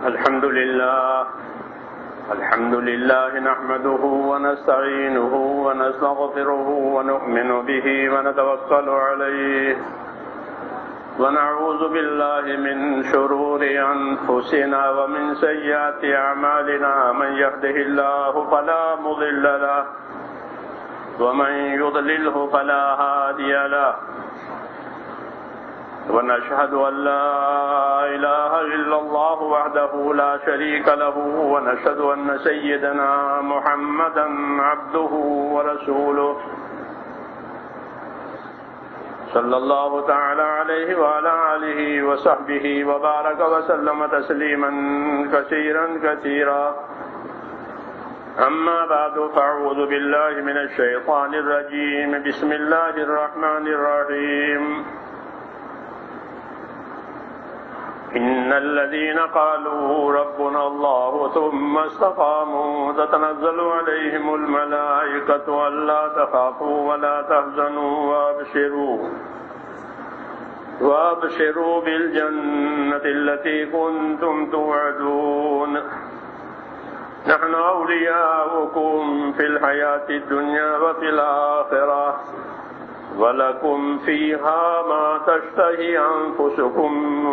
الحمد لله نحمده ونستعينه ونستغفره ونؤمن به ونتوكل عليه ونعوذ بالله من شرور أنفسنا ومن سيئات أعمالنا من يهده الله فلا مضل له ومن يضلله فلا هادي له ونشهد أن لا إله إلا الله وحده لا شريك له ونشهد أن سيدنا محمدا عبده ورسوله صلى الله تعالى عليه وعلى آله وصحبه وبارك وسلم تسليما كثيرا كثيرا أما بعد فأعوذ بالله من الشيطان الرجيم بسم الله الرحمن الرحيم إن الذين قالوا ربنا الله ثم استقاموا تتنزل عليهم الملائكة ألا تخافوا ولا تحزنوا وابشروا بالجنة التي كنتم توعدون نحن أولياؤكم في الحياة الدنيا وفي الآخرة وَلَكُمْ فِيهَا مَا تَشْتَهِي أَنفُسُكُمْ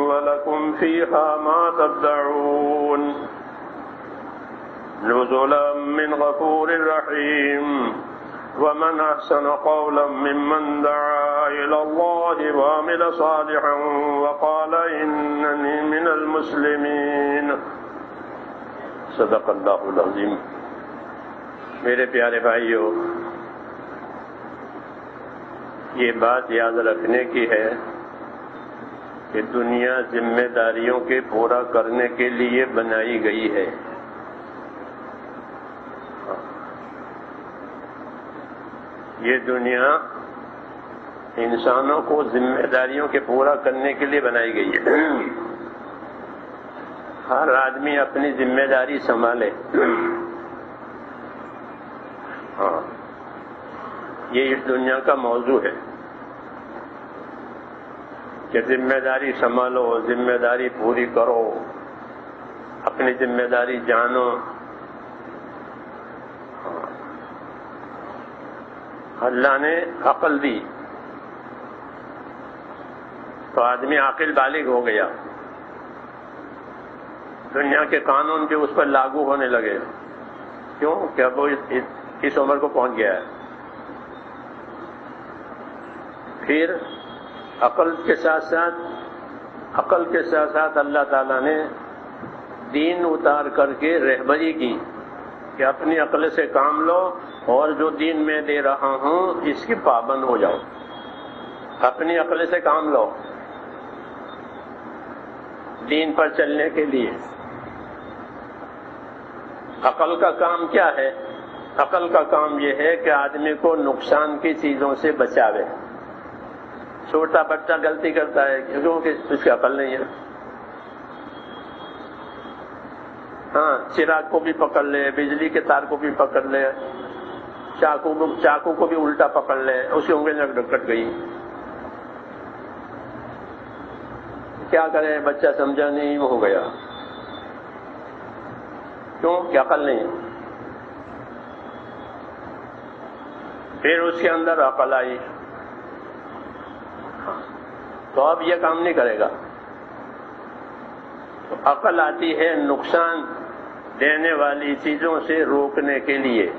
وَلَكُمْ فِيهَا مَا تَدَّعُونَ نُزُلًا مِّنْ غَفُورٍ رَّحِيمٍ وَمَنْ أَحْسَنُ قَوْلًا مِّمَّنْ دَعَا إِلَى اللَّهِ وَعَمِلَ صَالِحًا وَقَالَ إِنَّنِي مِنَ الْمُسْلِمِينَ صدق اللہ العظیم۔ میرے پیارے بھائیو، یہ بات یاد رکھنے کی ہے کہ دنیا ذمہ داریوں کے پورا کرنے کے لیے بنائی گئی ہے۔ یہ دنیا انسانوں کو ذمہ داریوں کے پورا کرنے کے لیے بنائی گئی ہے۔ ہر آدمی اپنی ذمہ داری سنبھالے۔ یہ اس دنیا کا موضوع ہے کہ ذمہ داری سنبھالو، ذمہ داری پوری کرو، اپنی ذمہ داری جانو۔ اللہ نے عقل دی تو آدمی عاقل بالغ ہو گیا، دنیا کے قانون بھی اس پر لاگو ہونے لگے۔ کیوں کہ اب وہ اس عمر کو پہنچ گیا ہے۔ پھر عقل کے ساتھ ساتھ اللہ تعالیٰ نے دین اتار کر کے رہبری کی کہ اپنی عقل سے کام لو اور جو دین میں دے رہا ہوں اس کی پابند ہو جاؤ۔ اپنی عقل سے کام لو دین پر چلنے کے لیے۔ عقل کا کام کیا ہے؟ عقل کا کام یہ ہے کہ آدمی کو نقصان کی چیزوں سے بچاوے۔ چھوٹا بچہ غلطی کرتا ہے کیونکہ اس کی عقل نہیں ہے۔ ہاں، چراغ کو بھی پکڑ لے، بجلی کے تار کو بھی پکڑ لے، چاقو کو بھی الٹا پکڑ لے، اس کی انگلی کٹ گئی۔ کیا کرے؟ بچہ سمجھا نہیں، وہ ہو گیا۔ کیوں کہ عقل نہیں۔ پھر اس کے اندر عقل آئی تو اب یہ کام نہیں کرے گا۔ تو عقل آتی ہے نقصان دینے والی چیزوں سے روکنے کے لیے۔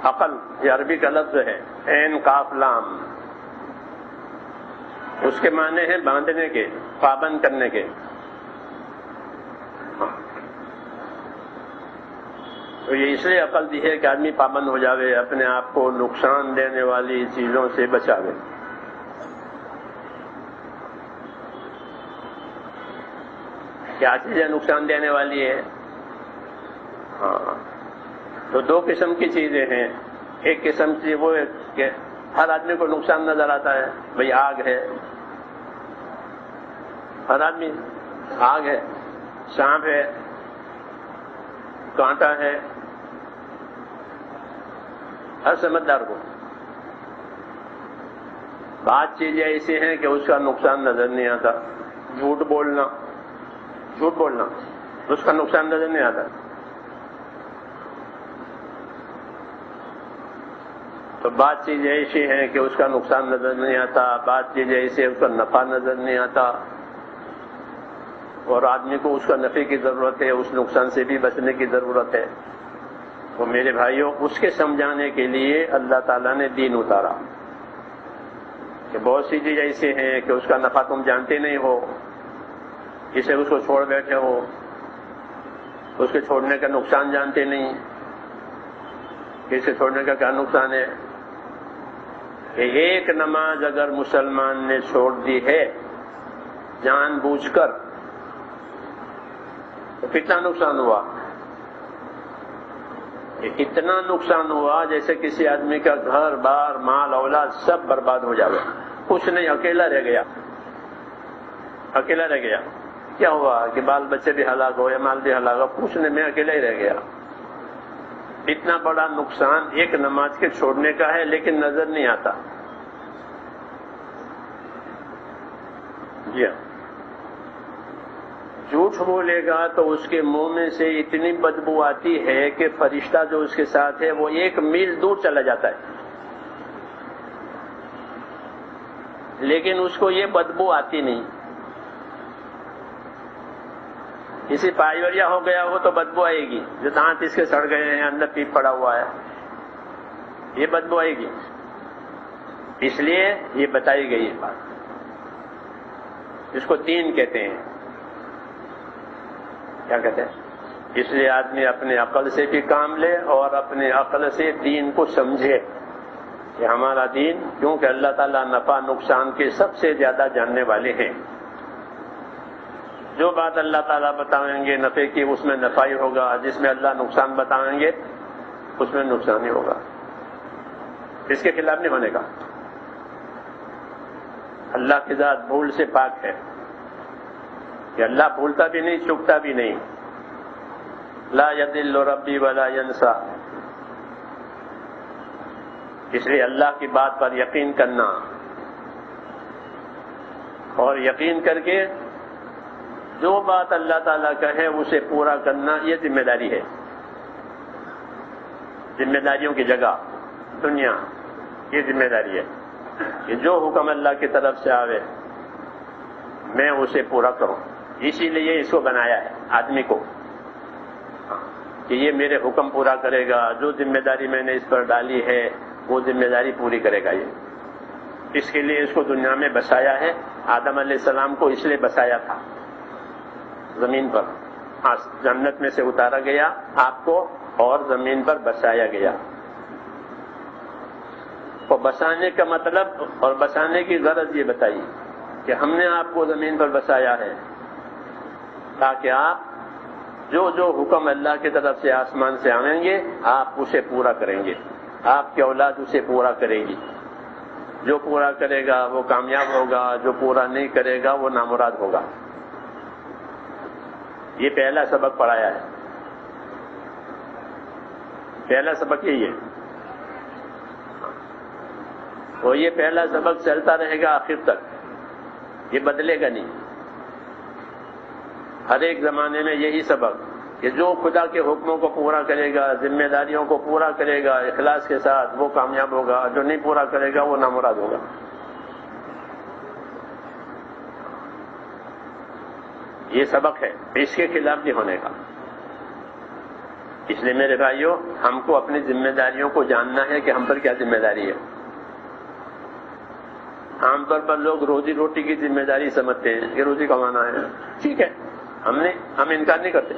عقل یہ عربی کا لفظ ہے، عین قاف لام، اس کے معنی ہے باندھنے کے، پابند کرنے کے۔ تو یہ اس لیے عقل دی ہے کہ آدمی پابند ہو جاوے، اپنے آپ کو نقصان دینے والی چیزوں سے بچاوے۔ کیا چیزیں نقصان دینے والی ہے؟ تو دو قسم کی چیزیں ہیں۔ ایک قسم سے وہ ہے کہ ہر آدمی کو نقصان نظر آتا ہے، بھئی آگ ہے، ہر آدمی آگ ہے، سانپ ہے، کانٹا ہے، ہر سمجھدار کو۔ بات چیزیں ایسی ہیں کہ اس کا نقصان نظر نہیں آتا۔ جھوٹ بولنا، جھوٹ بولنا، اس کا نقصان نظر نہیں آتا. تو بعض چیزیں ایسی ہیں کہ اس کا نقصان نظر نہیں آتا، بعض چیزیں ایسی ہیں اس کا نفع نظر نہیں آتا، اور آدمی کو اس کا نفع کی ضرورت ہے، اس نقصان سے بھی بچنے کی ضرورت ہے. تو میرے بھائیوں، اس کے سمجھانے کے لیے اللہ تعالیٰ نے دین اتارا کہ بہت سی چیزیں ایسے ہیں کہ اس کا نفع تم جانتے نہیں ہو، اسے اس کو چھوڑ بیٹھے ہو، اس کے چھوڑنے کا نقصان جانتے نہیں کہ اسے چھوڑنے کا کیا نقصان ہے. کہ ایک نماز اگر مسلمان نے چھوڑ دی ہے جان بوجھ کر تو کتنا نقصان ہوا؟ کہ اتنا نقصان ہوا جیسے کسی آدمی کا گھر بار مال اولاد سب برباد ہو جائے، کچھ نہیں، اکیلا رہ گیا. اکیلا رہ گیا. کیا ہوا کہ بال بچے بھی ہلاک ہو یا مال بھی ہلاک ہو، کچھ نہیں، میں اکیلا ہی رہ گیا. اتنا بڑا نقصان ایک نماز کے چھوڑنے کا ہے، لیکن نظر نہیں آتا. جی ہاں، جھوٹ بولے گا تو اس کے منہ میں سے اتنی بدبو آتی ہے کہ فرشتہ جو اس کے ساتھ ہے وہ 1 میل دور چلا جاتا ہے، لیکن اس کو یہ بدبو آتی نہیں. کسی پائیوریا ہو گیا ہو تو بدبو آئے گی، جو دانت اس کے سڑ گئے ہیں، اندر پیپ پڑا ہوا ہے، یہ بدبو آئے گی. اس لیے یہ بتائی گئی بات، اس کو دین کہتے ہیں. کیا کہتے ہیں؟ اس لیے آدمی اپنے عقل سے بھی کام لے اور اپنے عقل سے دین کو سمجھے کہ ہمارا دین، کیونکہ اللہ تعالیٰ نفع نقصان کے سب سے زیادہ جاننے والے ہیں. جو بات اللہ تعالیٰ بتائیں گے نفع کی، اس میں نفع ہی ہوگا، جس میں اللہ نقصان بتائیں گے اس میں نقصان ہی ہوگا. اس کے خلاف نہیں ہونے کا. اللہ کی ذات بھول سے پاک ہے کہ اللہ بھولتا بھی نہیں، چکتا بھی نہیں. لا یضل ربی ولا ینسا. اس لیے اللہ کی بات پر یقین کرنا اور یقین کر کے جو بات اللہ تعالیٰ کہے اسے پورا کرنا، یہ ذمہ داری ہے. ذمہ داریوں کی جگہ دنیا، یہ ذمہ داری ہے کہ جو حکم اللہ کی طرف سے آوے میں اسے پورا کروں. اسی لیے اس کو بنایا ہے آدمی کو کہ یہ میرے حکم پورا کرے گا، جو ذمہ داری میں نے اس پر ڈالی ہے وہ ذمہ داری پوری کرے گا. یہ اس کے لیے اس کو دنیا میں بسایا ہے. آدم علیہ السلام کو اس لیے بسایا تھا زمین پر، جنت میں سے اتارا گیا آپ کو اور زمین پر بسایا گیا. اور بسانے کا مطلب اور بسانے کی غرض یہ بتائی کہ ہم نے آپ کو زمین پر بسایا ہے تاکہ آپ جو جو حکم اللہ کی طرف سے آسمان سے آئیں گے آپ اسے پورا کریں گے، آپ کی اولاد اسے پورا کرے گی. جو پورا کرے گا وہ کامیاب ہوگا، جو پورا نہیں کرے گا وہ نامراد ہوگا. یہ پہلا سبق پڑھایا ہے. پہلا سبق یہی ہے، اور یہ پہلا سبق چلتا رہے گا آخر تک، یہ بدلے گا نہیں. ہر ایک زمانے میں یہی سبق کہ جو خدا کے حکموں کو پورا کرے گا، ذمہ داریوں کو پورا کرے گا اخلاص کے ساتھ، وہ کامیاب ہوگا، جو نہیں پورا کرے گا وہ نامراد ہوگا. یہ سبق ہے، اس کے خلاف نہیں ہونے کا. اس لیے میرے بھائیوں، ہم کو اپنی ذمہ داریوں کو جاننا ہے کہ ہم پر کیا ذمہ داری ہے. عام طور پر لوگ روزی روٹی کی ذمہ داری سمجھتے ہیں کہ روزی کمانا ہے. ٹھیک ہے، ہم انکار نہیں کرتے،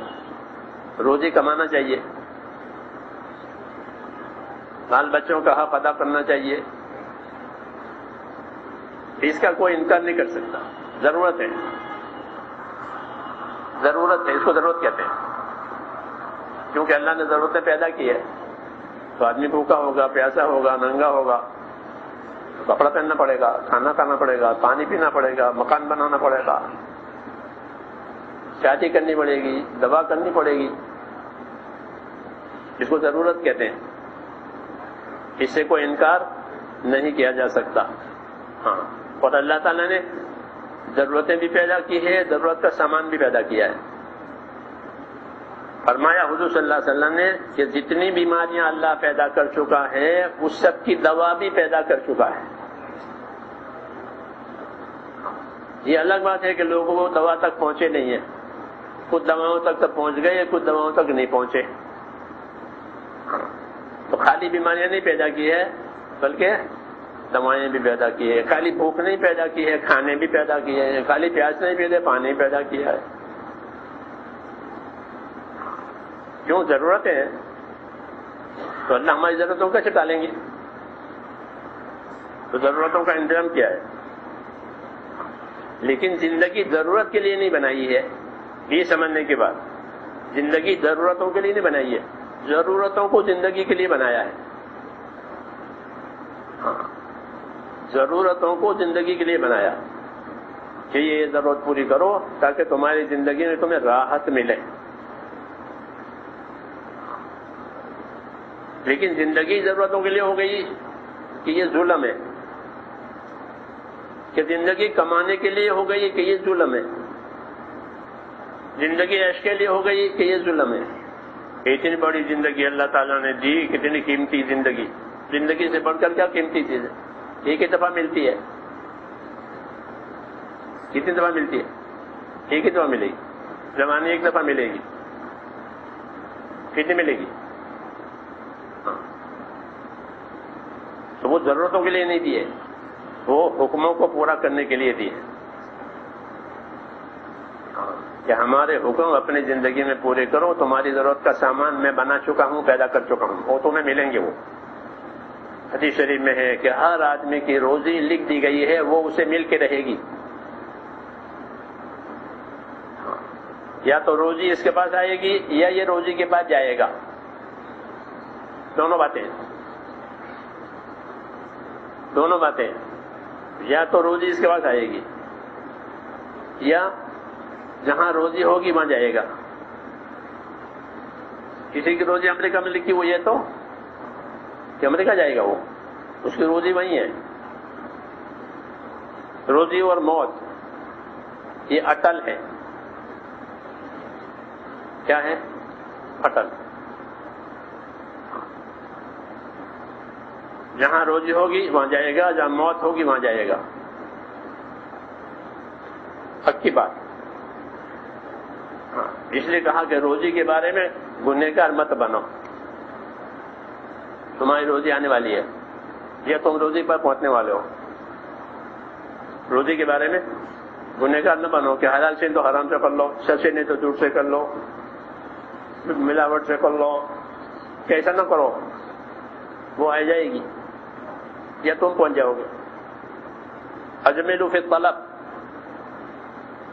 روزی کمانا چاہیے، بال بچوں کا حق ادا کرنا چاہیے، اس کا کوئی انکار نہیں کر سکتا. ضرورت ہے، ضرورت ہے، اس کو ضرورت کہتے ہیں کیونکہ اللہ نے ضرورتیں پیدا کی ہے. تو آدمی بھوکا ہوگا، پیاسا ہوگا، ننگا ہوگا، کپڑا پہننا پڑے گا، کھانا کھانا پڑے گا، پانی پینا پڑے گا، مکان بنانا پڑے گا، شادی کرنی پڑے گی، دوا کرنی پڑے گی. اس کو ضرورت کہتے ہیں، اس سے کوئی انکار نہیں کیا جا سکتا. ہاں، اور اللہ تعالیٰ نے ضرورتیں بھی پیدا کی ہے، ضرورت کا سامان بھی پیدا کیا ہے. فرمایا حضور صلی اللہ علیہ وسلم نے کہ جتنی بیماریاں اللہ پیدا کر چکا ہے اس سب کی دوا بھی پیدا کر چکا ہے. یہ الگ بات ہے کہ لوگوں کو دوا تک پہنچے نہیں ہیں، کچھ دواؤں تک تو پہنچ گئے، کچھ دواؤں تک نہیں پہنچے. تو خالی بیماریاں نہیں پیدا کی ہے بلکہ دوائیں بھی پیدا کی ہے. خالی بھوک نہیں پیدا کی ہے، کھانے بھی پیدا کیے ہیں. خالی پیاس نہیں پیدا، پانی پیدا کیا ہے. کیوں؟ ضرورت ہے تو اللہ ہماری ضرورتوں کو کیسے ٹالیں گے؟ تو ضرورتوں کا انتظام کیا ہے. لیکن زندگی ضرورت کے لیے نہیں بنائی ہے. یہ سمجھنے کے بعد زندگی ضرورتوں کے لیے نہیں بنائی ہے، ضرورتوں کو زندگی کے لیے بنایا ہے. ہاں، ضرورتوں کو زندگی کے لیے بنایا کہ یہ ضرورت پوری کرو تاکہ تمہاری زندگی میں تمہیں راحت ملے. لیکن زندگی ضرورتوں کے لیے ہو گئی کہ یہ ظلم ہے، کہ زندگی کمانے کے لیے ہو گئی کہ یہ ظلم ہے، زندگی عیش کے لیے ہو گئی کہ یہ ظلم ہے. اتنی بڑی زندگی اللہ تعالیٰ نے دی، کتنی قیمتی زندگی. زندگی سے بڑھ کر کیا قیمتی چیز ہے؟ ایک ہی دفعہ ملتی ہے. کتنی دفعہ ملتی ہے؟ ایک ہی دفعہ ملے گی. جوانی ایک دفعہ ملے گی. کتنی ملے گی؟ ہاں. تو وہ ضرورتوں کے لیے نہیں دیے، وہ حکموں کو پورا کرنے کے لیے دیے کہ ہمارے حکم اپنی زندگی میں پورے کرو. تمہاری ضرورت کا سامان میں بنا چکا ہوں، پیدا کر چکا ہوں، وہ تمہیں ملیں گے. وہ حدیث شریف میں ہے کہ ہر آدمی کی روزی لکھ دی گئی ہے، وہ اسے مل کے رہے گی. یا تو روزی اس کے پاس آئے گی یا یہ روزی کے پاس جائے گا. دونوں باتیں، یا تو روزی اس کے پاس آئے گی یا جہاں روزی ہوگی وہاں جائے گا. کسی کی روزی امریکہ میں لکھی ہوئی ہے تو کہ امریکہ جائے گا، وہ اس کی روزی وہیں ہے. روزی اور موت یہ اٹل ہے. کیا ہے؟ اٹل. جہاں روزی ہوگی وہاں جائے گا، جہاں موت ہوگی وہاں جائے گا. پکی بات. ہاں، اس لیے کہا کہ روزی کے بارے میں گنہگار مت بنو. تمہاری روزی آنے والی ہے یا تم روزی پر پہنچنے والے ہو. روزی کے بارے میں گنہگار نہ بنو کہ حلال سے تو حرام سے کر لو، سچ سے نہیں تو جھوٹ سے کر لو، ملاوٹ سے کر لو. کہ ایسا نہ کرو، وہ آ جائے گی یا تم پہنچ جاؤ گے. اجملوا فی الطلب،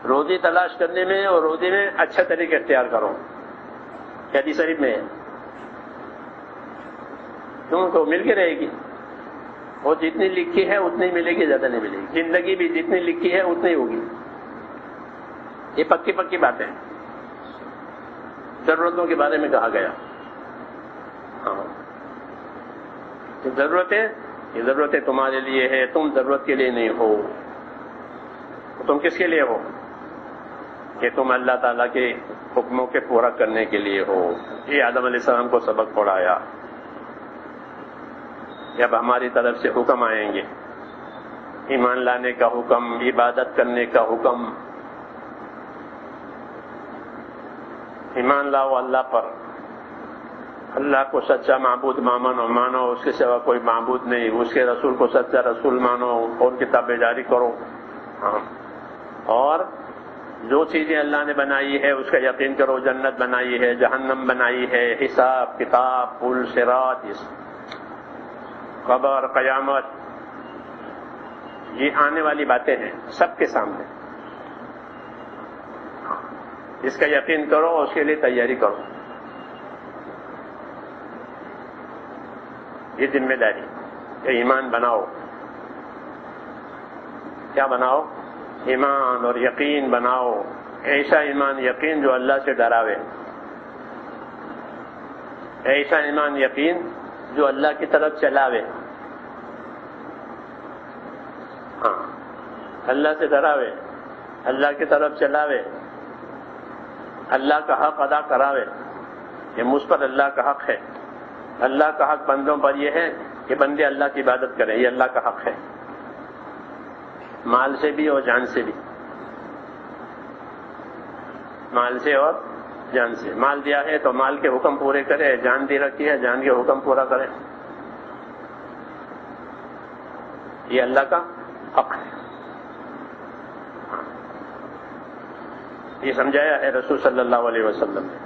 روزی تلاش کرنے میں اور روزی میں اچھا طریقہ اختیار کرو. حدیث شریف میں ہے. تم کو مل کے رہے گی، اور جتنی لکھی ہے اتنی ملے گی، زیادہ نہیں ملے گی. زندگی بھی جتنی لکھی ہے اتنی ہوگی. یہ پکی باتیں ضرورتوں کے بارے میں کہا گیا. ہاں، یہ ضرورتیں تمہارے لیے ہے، تم ضرورت کے لیے نہیں ہو. تم کس کے لیے ہو؟ کہ تم اللہ تعالیٰ کے حکموں کے پورا کرنے کے لیے ہو. یہ آدم علیہ السلام کو سبق پڑھایا. جب ہماری طرف سے حکم آئیں گے، ایمان لانے کا حکم، عبادت کرنے کا حکم، ایمان لاؤ اللہ پر، اللہ کو سچا معبود مانو، اس کے سوا کوئی معبود نہیں، اس کے رسول کو سچا رسول مانو اور کتابیں جاری کرو. اور جو چیزیں اللہ نے بنائی ہے اس کا یقین کرو. جنت بنائی ہے، جہنم بنائی ہے، حساب کتاب، پل صراط، قبر، قیامت، یہ آنے والی باتیں ہیں سب کے سامنے. اس کا یقین کرو اور اس کے لیے تیاری کرو. یہ ذمہ داری کہ ایمان بناؤ. کیا بناؤ؟ ایمان اور یقین بناؤ. ایسا ایمان یقین جو اللہ سے ڈراوے، ایسا ایمان یقین جو اللہ کی طرف چلاوے. ہاں، اللہ سے ڈراوے اللہ کی طرف چلاوے، اللہ کا حق ادا کراوے، یہ مجھ پر اللہ کا حق ہے۔ اللہ کا حق بندوں پر یہ ہے کہ بندے اللہ کی عبادت کریں، یہ اللہ کا حق ہے، مال سے بھی اور جان سے بھی، مال سے اور جان سے۔ مال دیا ہے تو مال کے حکم پورے کرے، جان دی رکھی ہے جان کے حکم پورا کرے، یہ اللہ کا حق ہے۔ یہ سمجھایا ہے رسول صلی اللہ علیہ وسلم نے،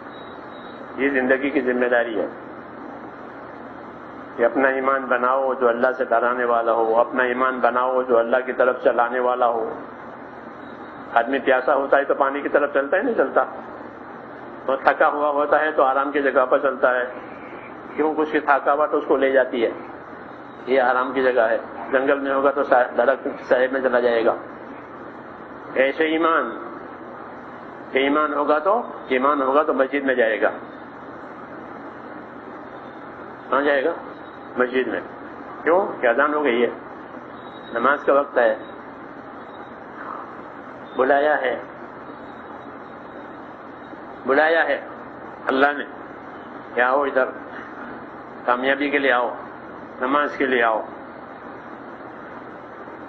یہ زندگی کی ذمہ داری ہے کہ اپنا ایمان بناؤ جو اللہ سے ڈرانے والا ہو، اپنا ایمان بناؤ جو اللہ کی طرف چلانے والا ہو۔ آدمی پیاسا ہوتا ہے تو پانی کی طرف چلتا ہے، نہیں چلتا، اور تھکا ہوا ہوتا ہے تو آرام کی جگہ پر چلتا ہے، کیوں؟ اس کی تھکاوٹ اس کو لے جاتی ہے، یہ آرام کی جگہ ہے۔ جنگل میں ہوگا تو درخت سائے میں چلا جائے گا۔ ایسے ایمان کہ ایمان ہوگا تو مسجد میں جائے گا، کہاں جائے گا؟ مسجد میں۔ کیوں؟ کہ اذان ہو گئی ہے، نماز کا وقت ہے، بلایا ہے اللہ نے کہ آؤ ادھر، کامیابی کے لیے آؤ، نماز کے لیے آؤ۔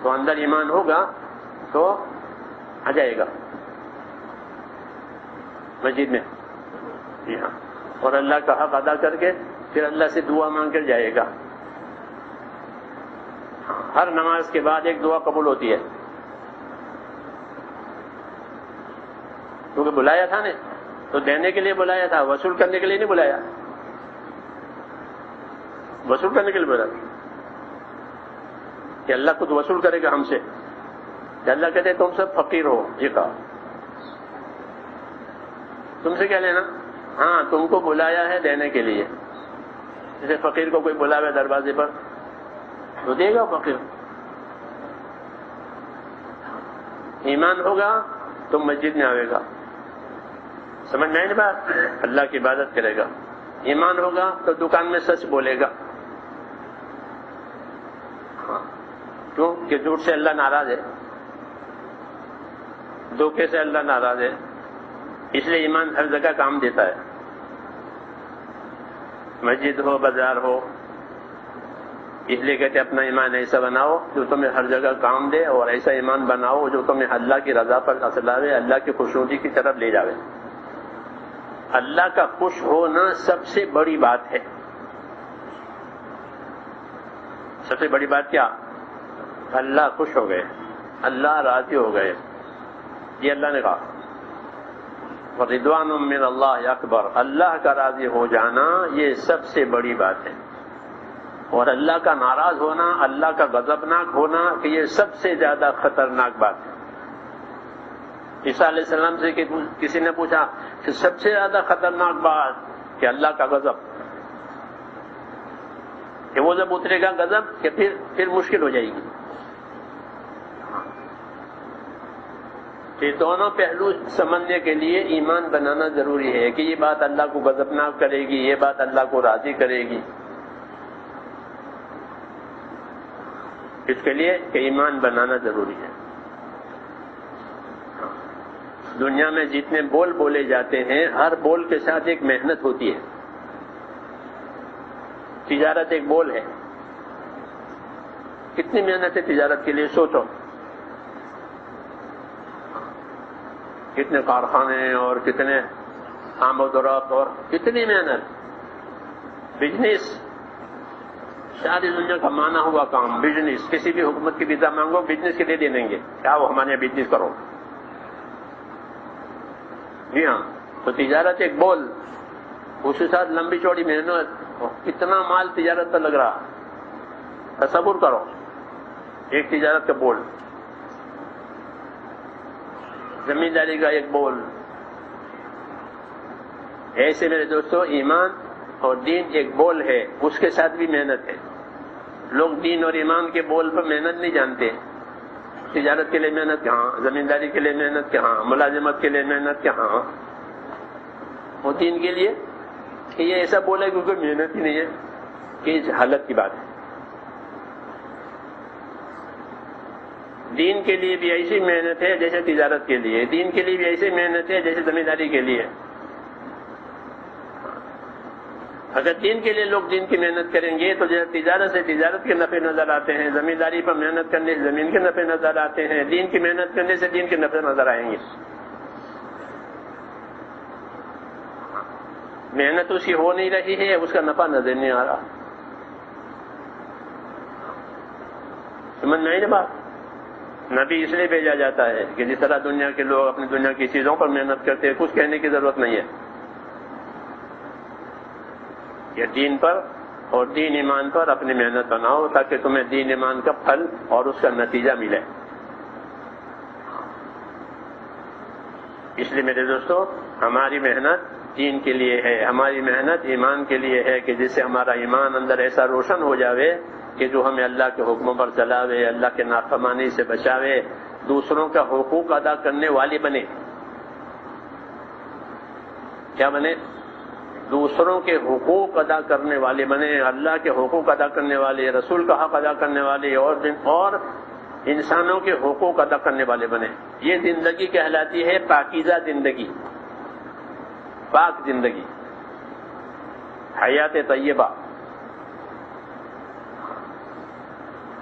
تو اندر ایمان ہوگا تو آ جائے گا مسجد میں، جی ہاں، اور اللہ کا حق ادا کر کے پھر اللہ سے دعا مانگ کر جائے گا۔ ہر نماز کے بعد ایک دعا قبول ہوتی ہے، کیونکہ بلایا تھا نے تو دینے کے لیے بلایا تھا، وصول کرنے کے لیے نہیں بلایا، وصول کرنے کے لیے بلایا کہ اللہ خود وصول کرے گا ہم سے، کہ اللہ کہتے تم سب فقیر ہو، یہ کہا تم سے کیا لینا؟ ہاں تم کو بلایا ہے دینے کے لیے، جیسے فقیر کو کوئی بلاوے دروازے پر تو دے گا فقیر۔ ایمان ہوگا تو مسجد میں آئے گا، سمجھ میں آئی نا بات؟ اللہ کی عبادت کرے گا۔ ایمان ہوگا تو دکان میں سچ بولے گا، کیوں؟ کہ جھوٹ سے اللہ ناراض ہے، دھوکے سے اللہ ناراض ہے، اس لیے ایمان ہر جگہ کام دیتا ہے، مسجد ہو بازار ہو، اس لیے کہتے اپنا ایمان ایسا بناؤ جو تمہیں ہر جگہ کام دے، اور ایسا ایمان بناؤ جو تمہیں اللہ کی رضا پر اصلاوے، اللہ کی خوشنودی کی طرف لے جاوے۔ اللہ کا خوش ہونا سب سے بڑی بات ہے۔ سب سے بڑی بات کیا؟ اللہ خوش ہو گئے، اللہ راضی ہو گئے، یہ اللہ نے کہا۔ وَرِضْوَانٌ مِّنَ اللَّهِ اکبر، اللہ کا راضی ہو جانا یہ سب سے بڑی بات ہے، اور اللہ کا ناراض ہونا، اللہ کا غضبناک ہونا کہ یہ سب سے زیادہ خطرناک بات ہے۔ عیسیٰ علیہ السلام سے کسی نے پوچھا کہ سب سے زیادہ خطرناک بات کہ اللہ کا غضب، کہ وہ جب اترے گا غضب کہ پھر مشکل ہو جائے گی۔ یہ دونوں پہلو سمجھنے کے لیے ایمان بنانا ضروری ہے کہ یہ بات اللہ کو غضبناک کرے گی، یہ بات اللہ کو راضی کرے گی، اس کے لیے کہ ایمان بنانا ضروری ہے۔ دنیا میں جتنے بول بولے جاتے ہیں، ہر بول کے ساتھ ایک محنت ہوتی ہے۔ تجارت ایک بول ہے، کتنی محنت ہے تجارت کے لیے، سوچو، کتنے کارخانے اور کتنے آمد و رفت اور کتنی محنت۔ بزنس ساری دنیا کا مانا ہوا کام، بزنس، کسی بھی حکومت کی ویزا مانگو بزنس کے لیے دے دیں گے، کیا وہ ہمارے یہاں بزنس کرو؟ جی ہاں، تو تجارت ایک بول، اس کے ساتھ لمبی چوڑی محنت، کتنا مال تجارت پر لگ رہا، تصور کرو، ایک تجارت کا بول، زمینداری کا ایک بول۔ ایسے میرے دوستو ایمان اور دین ایک بول ہے، اس کے ساتھ بھی محنت ہے۔ لوگ دین اور ایمان کے بول پر محنت نہیں جانتے، تجارت کے لیے محنت کہاں، زمینداری کے لیے محنت کہاں، ملازمت کے لیے محنت کہاں، اور دین کے لیے کہ یہ ایسا بولا کیونکہ محنت ہی نہیں ہے، کہ اس حالت کی بات ہے۔ دین کے لیے بھی ایسی محنت ہے جیسے تجارت کے لیے، دین کے لیے بھی ایسی محنت ہے جیسے زمینداری کے لیے۔ اگر دین کے لیے لوگ دین کی محنت کریں گے تو جیسے تجارت سے تجارت کے نفع نظر آتے ہیں، زمینداری پر محنت کرنے سے زمین کے نفع نظر آتے ہیں، دین کی محنت کرنے سے دین کے نفع نظر آئیں گے۔ محنت اس کی ہو نہیں رہی ہے، اس کا نفع نظر نہیں آ رہا۔ سمجھ میں آئی نا بات؟ نبی اس لیے بھیجا جاتا ہے کہ جس طرح دنیا کے لوگ اپنی دنیا کی چیزوں پر محنت کرتے ہیں، کچھ کہنے کی ضرورت نہیں ہے، یہ دین پر اور دین ایمان پر اپنی محنت بناؤ تاکہ تمہیں دین ایمان کا پھل اور اس کا نتیجہ ملے۔ اس لیے میرے دوستو، ہماری محنت دین کے لیے ہے، ہماری محنت ایمان کے لیے ہے کہ جس سے ہمارا ایمان اندر ایسا روشن ہو جاوے کہ جو ہمیں اللہ کے حکموں پر چلاوے، اللہ کے نافرمانی سے بچاوے، دوسروں کا حقوق ادا کرنے والی بنے۔ کیا بنے؟ دوسروں کے حقوق ادا کرنے والے بنے، اللہ کے حقوق ادا کرنے والے، رسول کا حق ادا کرنے والے اور انسانوں کے حقوق ادا کرنے والے بنے۔ یہ زندگی کہلاتی ہے پاکیزہ زندگی، پاک زندگی، حیات طیبہ،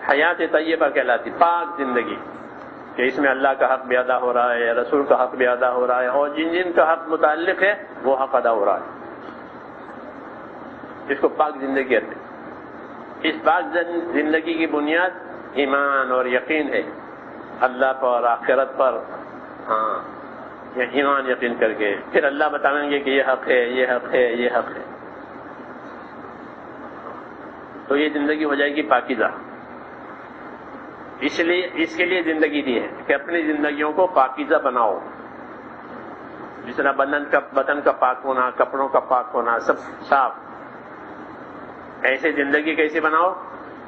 حیات طیبہ کہلاتی پاک زندگی، کہ اس میں اللہ کا حق بھی ادا ہو رہا ہے، رسول کا حق بھی ادا ہو رہا ہے، اور جن جن کا حق متعلق ہے وہ حق ادا ہو رہا ہے۔ اس کو پاک زندگی کہتے ہیں۔ اس پاک زندگی کی بنیاد ایمان اور یقین ہے، اللہ پر، آخرت پر، یہ ایمان یقین کر کے پھر اللہ بتائیں گے کہ یہ حق ہے، یہ حق ہے، یہ حق ہے، تو یہ زندگی ہو جائے گی پاکیزہ۔ اس لیے اس کے لیے زندگی دی ہے کہ اپنی زندگیوں کو پاکیزہ بناؤ، جس طرح بدن کا پاک ہونا، کپڑوں کا پاک ہونا، سب صاف، ایسے زندگی کیسے بناؤ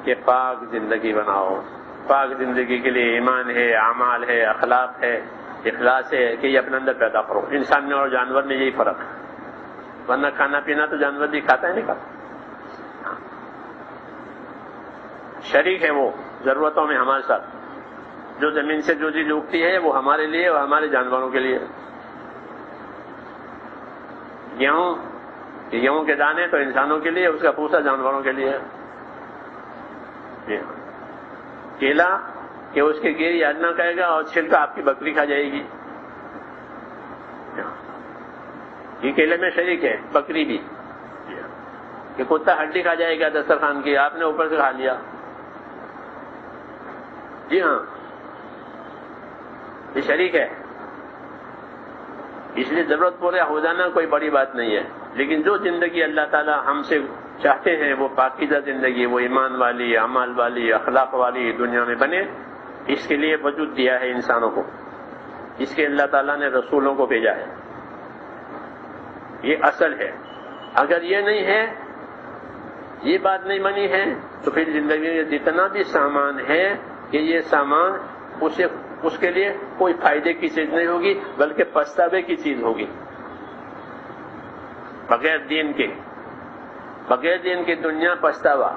کہ پاک زندگی بناؤ۔ پاک زندگی کے لیے ایمان ہے، اعمال ہے، اخلاق ہے، اخلاص ہے کہ یہ اپنے اندر پیدا کرو۔ انسان میں اور جانور میں یہی فرق ہے، ورنہ کھانا پینا تو جانور بھی کھاتا ہے، نہیں کھاتا، شریک ہے وہ ضرورتوں میں ہمارے ساتھ۔ جو زمین سے جو چیز اگتی ہے وہ ہمارے لیے اور ہمارے جانوروں کے لیے۔ گیہوں کے دانے تو انسانوں کے لیے، اس کا پوسا جانوروں کے لیے۔ کیلا کہ اس کے گیری یاد نہ کہے گا اور چھلکا آپ کی بکری کھا جائے گی، یہ کیلے میں شریک ہے، بکری بھی، کہ کتا ہڈی کھا جائے گا دسترخوان کی، آپ نے اوپر سے کھا لیا۔ جی ہاں، یہ شریک ہے۔ اس لیے ضرورت پورا ہو جانا کوئی بڑی بات نہیں ہے، لیکن جو زندگی اللہ تعالیٰ ہم سے چاہتے ہیں وہ پاکیزہ زندگی، وہ ایمان والی، اعمال والی، اخلاق والی دنیا میں بنے، اس کے لیے وجود دیا ہے انسانوں کو، اس کے اللہ تعالیٰ نے رسولوں کو بھیجا ہے، یہ اصل ہے۔ اگر یہ نہیں ہے، یہ بات نہیں بنی ہے، تو پھر زندگی میں جتنا بھی سامان ہے کہ یہ سامان اس کے لیے کوئی فائدے کی چیز نہیں ہوگی، بلکہ پچھتاوے کی چیز ہوگی۔ بغیر دین کی دنیا پچھتاوا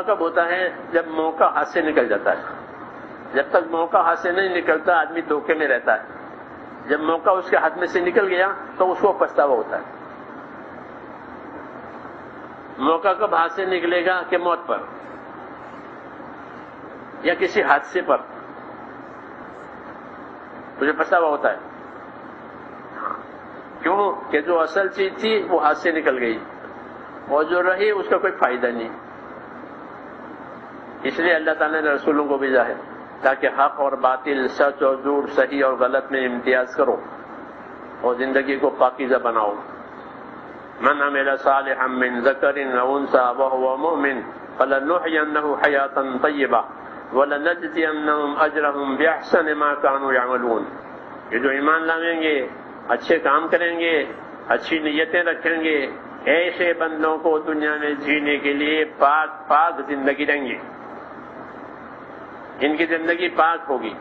کب ہوتا ہے؟ جب موقع ہاتھ سے نکل جاتا ہے۔ جب تک موقع ہاتھ سے نہیں نکلتا آدمی دھوکے میں رہتا ہے، جب موقع اس کے ہاتھ میں سے نکل گیا تو اس کو پچھتاوا ہوتا ہے۔ موقع کب ہاتھ سے نکلے گا کہ موت پر یا کسی حادثے پر مجھے پچھتاوا ہوتا ہے۔ کیوں کہ جو اصل چیز تھی وہ ہاتھ سے نکل گئی اور جو رہی اس کا کوئی فائدہ نہیں۔ اس لیے اللہ تعالیٰ نے رسولوں کو بھیجا ہے تاکہ حق اور باطل، سچ اور جھوٹ، صحیح اور غلط میں امتیاز کرو اور زندگی کو پاکیزہ بناؤ۔ من عمل صالحا من ذکر او انثى وهو مؤمن فلنحيينه حياة طیبہ وَلَنَجْزِيَنَّهُمْ أَجْرَهُمْ بِأَحْسَنِ مَا كَانُوا يَعْمَلُونَ۔ یہ جو ایمان لائیں گے، اچھے کام کریں گے، اچھی نیتیں رکھیں گے، ایسے بندوں کو دنیا میں جینے کے لیے پاک زندگی دیں گے۔ ان کی زندگی پاک ہوگی،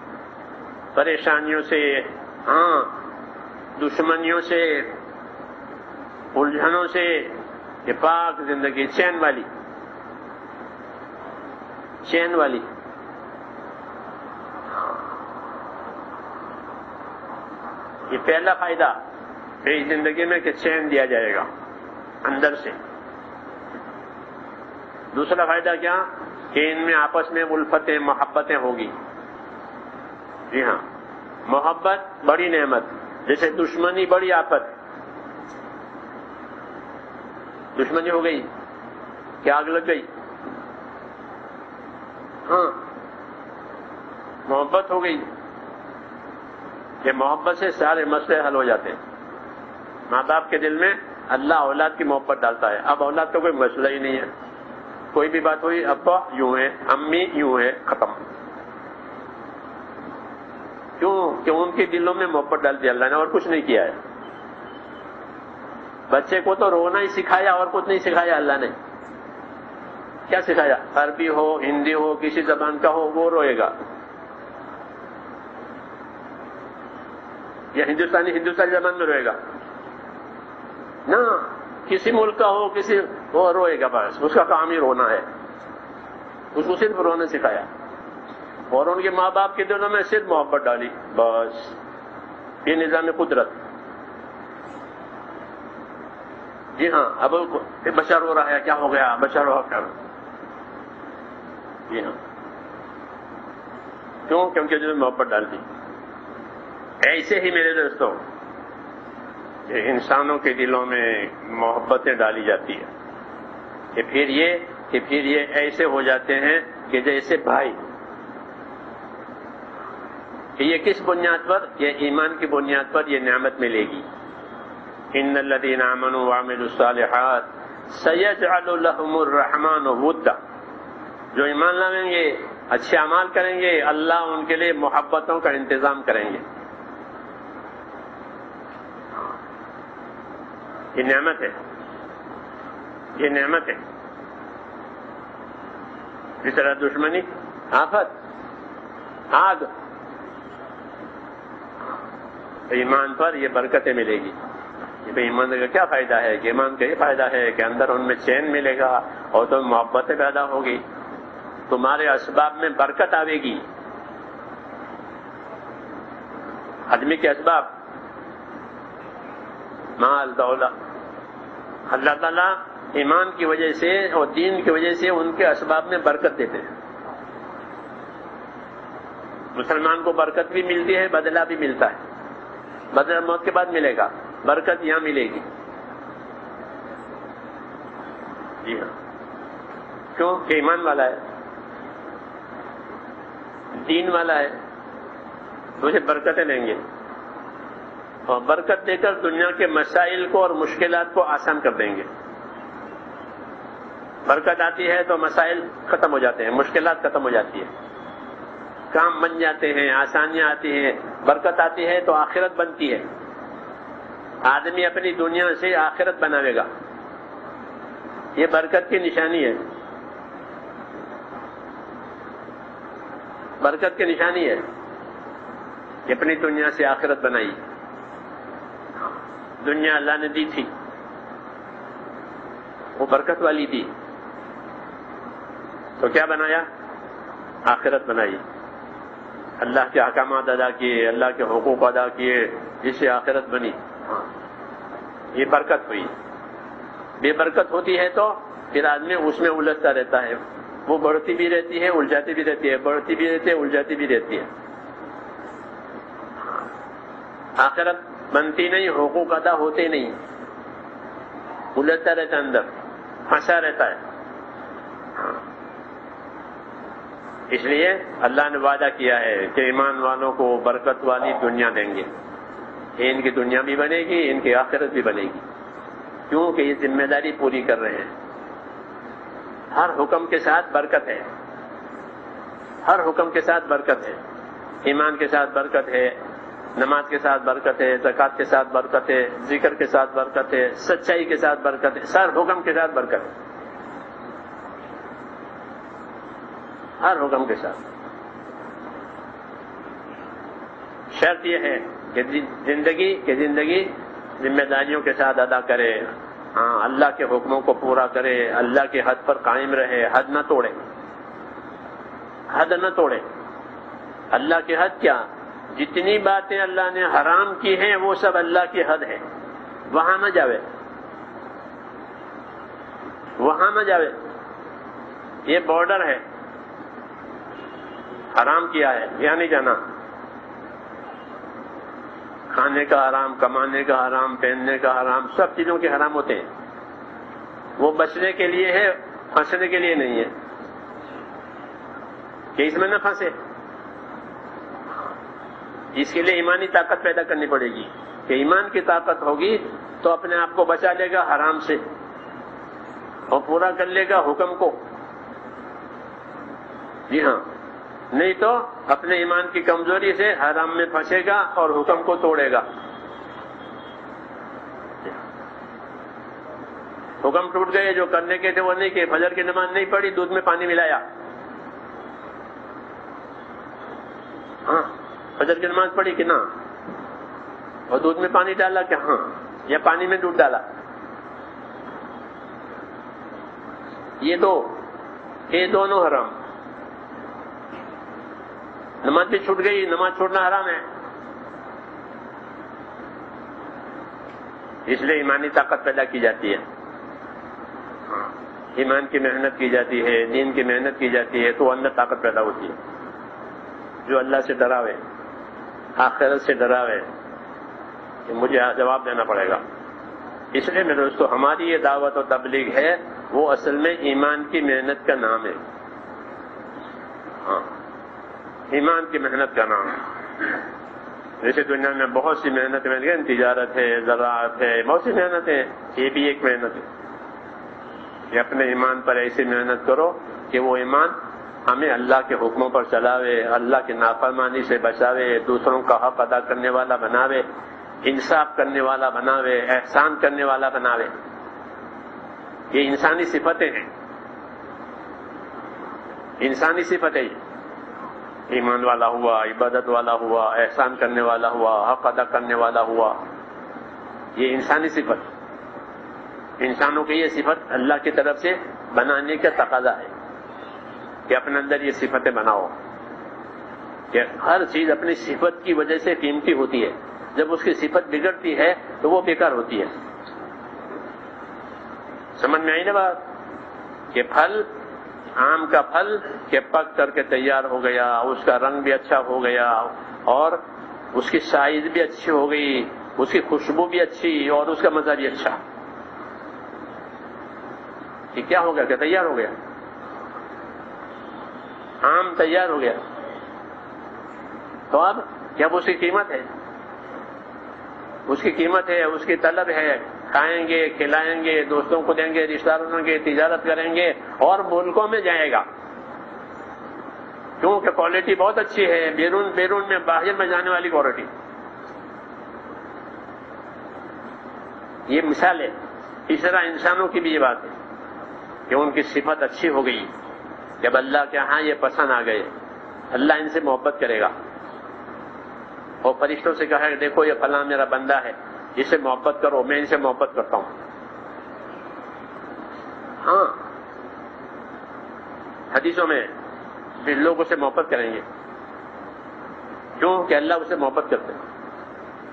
پریشانیوں سے، دشمنیوں سے، الجھنوں سے، یہ پاک زندگی، چین والی۔ یہ پہلا فائدہ کہ زندگی میں کہ چین دیا جائے گا اندر سے. دوسرا فائدہ کیا کہ ان میں آپس میں الفتیں محبتیں ہوگی. جی ہاں، محبت بڑی نعمت، جیسے دشمنی بڑی آفت. دشمنی ہو گئی کہ آگ لگ گئی، ہاں محبت ہو گئی کہ محبت سے سارے مسئلے حل ہو جاتے ہیں. ماں باپ کے دل میں اللہ اولاد کی محبت ڈالتا ہے. اب اولاد کا کوئی مسئلہ ہی نہیں ہے. کوئی بھی بات ہوئی ابا یوں ہے، امی یوں ہے، ختم. کیوں کہ ان کے دلوں میں محبت ڈال دی اللہ نے، اور کچھ نہیں کیا ہے. بچے کو تو رونا ہی سکھایا اور کچھ نہیں سکھایا اللہ نے. کیا سکھایا؟ عربی ہو، ہندی ہو، کسی زبان کا ہو، وہ روئے گا. یا ہندوستانی زبان میں روئے گا نہ، کسی ملک کا ہو، کسی وہ روئے گا. بس اس کا کام ہی رونا ہے. اس کو صرف رونا سکھایا اور ان کے ماں باپ کے دلوں میں صرف محبت ڈالی. بس یہ نظام قدرت. جی ہاں، اب بچہ رو رہا ہے، کیا ہو گیا؟ بچہ رو کر. جی ہاں، کیوں؟ کیونکہ جو محبت ڈال دی. ایسے ہی میرے دوستوں انسانوں کے دلوں میں محبتیں ڈالی جاتی ہیں کہ پھر یہ ایسے ہو جاتے ہیں کہ جیسے بھائی. کہ یہ کس بنیاد پر؟ یہ ایمان کی بنیاد پر یہ نعمت ملے گی. ان الذین آمنوا وعملوا الصالحات سیجعل لهم الرحمن ودا. جو ایمان لائیں گے، اچھے اعمال کریں گے، اللہ ان کے لیے محبتوں کا انتظام کریں گے. یہ نعمت ہے، یہ نعمت ہے. اس طرح دشمنی، آفت، آگ، ایمان پر یہ برکتیں ملے گی. ایمان کا کیا فائدہ ہے؟ کہ ایمان کا یہ فائدہ ہے کہ اندر ان میں چین ملے گا اور تم محبتیں پیدا ہوگی. تمہارے اسباب میں برکت آئے گی. آدمی کے اسباب، مال، دولت، اللہ تعالیٰ ایمان کی وجہ سے اور دین کی وجہ سے ان کے اسباب میں برکت دیتے ہیں. مسلمان کو برکت بھی ملتی ہے، بدلہ بھی ملتا ہے. بدلہ موت کے بعد ملے گا، برکت یہاں ملے گی. جی ہاں، کیوں کہ ایمان والا ہے، دین والا ہے، تو اسے برکتیں لیں گے اور برکت دے کر دنیا کے مسائل کو اور مشکلات کو آسان کر دیں گے. برکت آتی ہے تو مسائل ختم ہو جاتے ہیں، مشکلات ختم ہو جاتی ہے، کام بن جاتے ہیں، آسانیاں آتی ہیں. برکت آتی ہے تو آخرت بنتی ہے. آدمی اپنی دنیا سے آخرت بناوے گا. یہ برکت کی نشانی ہے، برکت کی نشانی ہے کہ اپنی دنیا سے آخرت بنائی. دنیا اللہ نے دی تھی، وہ برکت والی تھی، تو کیا بنایا؟ آخرت بنائی. اللہ کے احکامات ادا کیے، اللہ کے حقوق ادا کیے، جس سے آخرت بنی. یہ برکت ہوئی. بے برکت ہوتی ہے تو پھر آدمی اس میں الجھتا رہتا ہے. وہ بڑھتی بھی رہتی ہے، الجھاتی بھی رہتی ہے، بڑھتی بھی رہتی ہے، الجھاتی بھی رہتی ہے. آخرت بنتی نہیں، حقوق ادا ہوتے نہیں، الجھتا رہتا، اندر پھنسا رہتا ہے. اس لیے اللہ نے وعدہ کیا ہے کہ ایمان والوں کو برکت والی دنیا دیں گے. ان کی دنیا بھی بنے گی، ان کی آخرت بھی بنے گی. کیونکہ یہ ذمہ داری پوری کر رہے ہیں. ہر حکم کے ساتھ برکت ہے، ہر حکم کے ساتھ برکت ہے. ایمان کے ساتھ برکت ہے، نماز کے ساتھ برکت ہے، زکوٰۃ کے ساتھ برکت ہے، ذکر کے ساتھ برکت ہے، سچائی کے ساتھ برکت ہے، ہر حکم کے ساتھ برکت ہے، ہر حکم کے ساتھ. شرط یہ ہے کہ زندگی ذمہ داریوں کے ساتھ ادا کرے. ہاں، اللہ کے حکموں کو پورا کرے، اللہ کے حد پر قائم رہے، حد نہ توڑے، حد نہ توڑے. اللہ کے حد کیا؟ جتنی باتیں اللہ نے حرام کی ہیں وہ سب اللہ کی حد ہے، وہاں نہ جاوے، وہاں نہ جاوے، یہ بارڈر ہے، حرام کیا ہے، یہاں نہیں جانا۔ کھانے کا حرام، کمانے کا حرام، پہننے کا حرام، سب چیزوں کے حرام ہوتے ہیں، وہ بچنے کے لیے ہے، پھنسنے کے لیے نہیں ہے کہ اس میں نہ پھنسے۔ اس کے لیے ایمانی طاقت پیدا کرنی پڑے گی کہ ایمان کی طاقت ہوگی تو اپنے آپ کو بچا لے گا حرام سے اور پورا کر لے گا حکم کو۔ جی ہاں، نہیں تو اپنے ایمان کی کمزوری سے حرام میں پھنسے گا اور حکم کو توڑے گا۔ حکم ٹوٹ گئے، جو کرنے کے تھے وہ نہیں کیے، فجر کی نماز نہیں پڑھی، دودھ میں پانی ملایا۔ ہاں، فجر کی نماز پڑھی کہ نہ، اور دودھ میں پانی ڈالا کہ ہاں، یا پانی میں دودھ ڈالا، یہ دونوں حرام۔ نماز بھی چھوٹ گئی، نماز چھوڑنا حرام ہے، اس لیے ایمانی طاقت پیدا کی جاتی ہے، ایمان کی محنت کی جاتی ہے، دین کی محنت کی جاتی ہے، تو اندر طاقت پیدا ہوتی ہے۔ جو اللہ سے ڈراوے، آخرت سے ڈراوے کہ مجھے جواب دینا پڑے گا۔ اس لیے میرے دوستو، ہماری یہ دعوت و تبلیغ ہے، وہ اصل میں ایمان کی محنت کا نام ہے۔ ہاں، ایمان کی محنت کا نام ہے۔ جیسے دنیا میں بہت سی محنتیں ہیں، تجارت ہے، زراعت ہے، بہت سی محنتیں، یہ بھی ایک محنت ہے کہ اپنے ایمان پر ایسی محنت کرو کہ وہ ایمان ہمیں اللہ کے حکموں پر چلاوے، اللہ کی نافرمانی سے بچاوے، دوسروں کا حق ادا کرنے والا بناوے، انصاف کرنے والا بناوے، احسان کرنے والا بناوے۔ یہ انسانی صفتیں ہیں، انسانی صفتیں، ایمان والا ہوا، عبادت والا ہوا، احسان کرنے والا ہوا، حق ادا کرنے والا ہوا، یہ انسانی صفت۔ انسانوں کی یہ صفت اللہ کی طرف سے بنانے کا تقاضا ہے کہ اپنے اندر یہ صفتیں بناؤ، کہ ہر چیز اپنی صفت کی وجہ سے قیمتی ہوتی ہے، جب اس کی صفت بگڑتی ہے تو وہ بیکار ہوتی ہے۔ سمجھ میں آئی نا بات؟ کہ پھل، آم کا پھل کہ پک کر کے تیار ہو گیا، اس کا رنگ بھی اچھا ہو گیا اور اس کی سائز بھی اچھی ہو گئی، اس کی خوشبو بھی اچھی اور اس کا مزہ بھی اچھا، یہ کیا ہو گیا؟ کہ تیار ہو گیا، آم تیار ہو گیا۔ تو اب جب اس کی قیمت ہے، اس کی قیمت ہے، اس کی طلب ہے، کھائیں گے، کھلائیں گے، دوستوں کو دیں گے، رشتہ داروں کے، تجارت کریں گے اور ملکوں میں جائے گا، کیونکہ کوالٹی بہت اچھی ہے، بیرون میں، باہر میں جانے والی کوالٹی۔ یہ مثال ہے۔ اس طرح انسانوں کی بھی یہ بات ہے کہ ان کی صفت اچھی ہو گئی، جب اللہ کے ہاں یہ پسند آ گئے، اللہ ان سے محبت کرے گا اور فرشتوں سے کہا کہ دیکھو یہ فلاں میرا بندہ ہے، اس سے محبت کرو، میں ان سے محبت کرتا ہوں۔ ہاں، حدیثوں میں پھر لوگ اسے محبت کریں گے، کیوں کہ اللہ اسے محبت کرتے ہیں،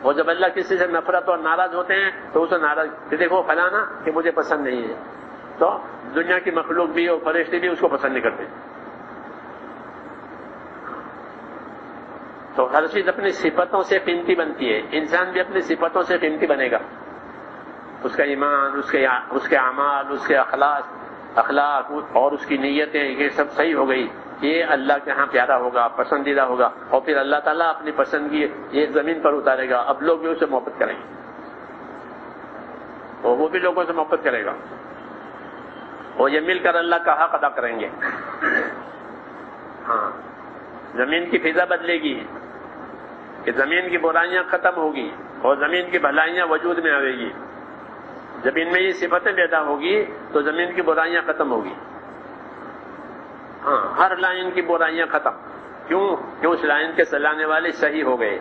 اور جب اللہ کسی سے نفرت اور ناراض ہوتے ہیں تو اسے ناراض کہ دیکھو فلانا کہ مجھے پسند نہیں ہے، تو دنیا کی مخلوق بھی اور فرشتے بھی اس کو پسند نہیں کرتے۔ تو ہر چیز اپنی صفتوں سے قیمتی بنتی ہے، انسان بھی اپنی صفتوں سے قیمتی بنے گا، اس کا ایمان، اس کے اعمال، اس کے اخلاق اور اس کی نیتیں، یہ سب صحیح ہو گئی، یہ اللہ کے ہاں پیارا ہوگا، پسندیدہ ہوگا، اور پھر اللہ تعالیٰ اپنی پسند کی یہ زمین پر اتارے گا، اب لوگ بھی اسے محبت کریں گے اور وہ بھی لوگوں سے محبت کرے گا، اور یہ مل کر اللہ کا حق ادا کریں گے۔ ہاں، زمین کی فضا بدلے گی کہ زمین کی برائیاں ختم ہوگی اور زمین کی بھلائیاں وجود میں آئے گی۔ جب ان میں یہ صفتیں پیدا ہوگی تو زمین کی برائیاں ختم ہوگی۔ ہاں، ہر لائن کی برائیاں ختم، کیوں کہ اس لائن کے چلانے والے صحیح ہو گئے،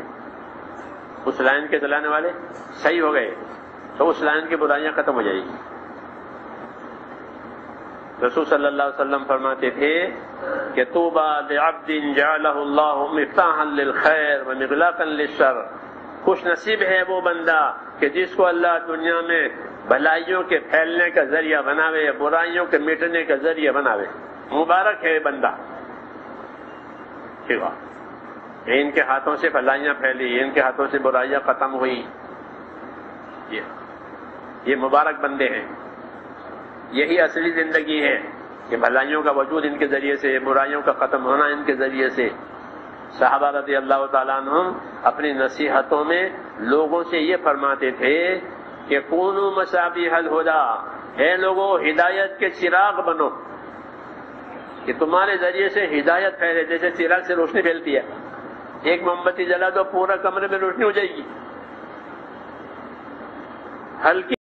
اس لائن کے چلانے والے صحیح ہو گئے تو اس لائن کی برائیاں ختم ہو جائے گی۔ رسول صلی اللہ علیہ وسلم فرماتے تھے کہ طوبى لعبد جعلہ اللہ مفتاحا للخیر ومغلاقا للشر، خوش نصیب ہے وہ بندہ کہ جس کو اللہ دنیا میں بھلائیوں کے پھیلنے کا ذریعہ بناوے، برائیوں کے مٹنے کا ذریعہ بناوے، مبارک ہے بندہ۔ ٹھیک ہے، ان کے ہاتھوں سے بھلائیاں پھیلی، ان کے ہاتھوں سے برائیاں ختم ہوئی، یہ مبارک بندے ہیں۔ یہی اصلی زندگی ہے کہ بھلائیوں کا وجود ان کے ذریعے سے، برائیوں کا ختم ہونا ان کے ذریعے سے۔ صحابہ رضی اللہ تعالیٰ عنہم اپنی نصیحتوں میں لوگوں سے یہ فرماتے تھے کہ کونوا مصابیح الہدی، اے لوگوں ہدایت کے چراغ بنو، کہ تمہارے ذریعے سے ہدایت پھیلے، جیسے چراغ سے روشنی پھیلتی ہے، ایک موم بتی جلا دو پورا کمرے میں روشنی ہو جائے گی۔ ہلکی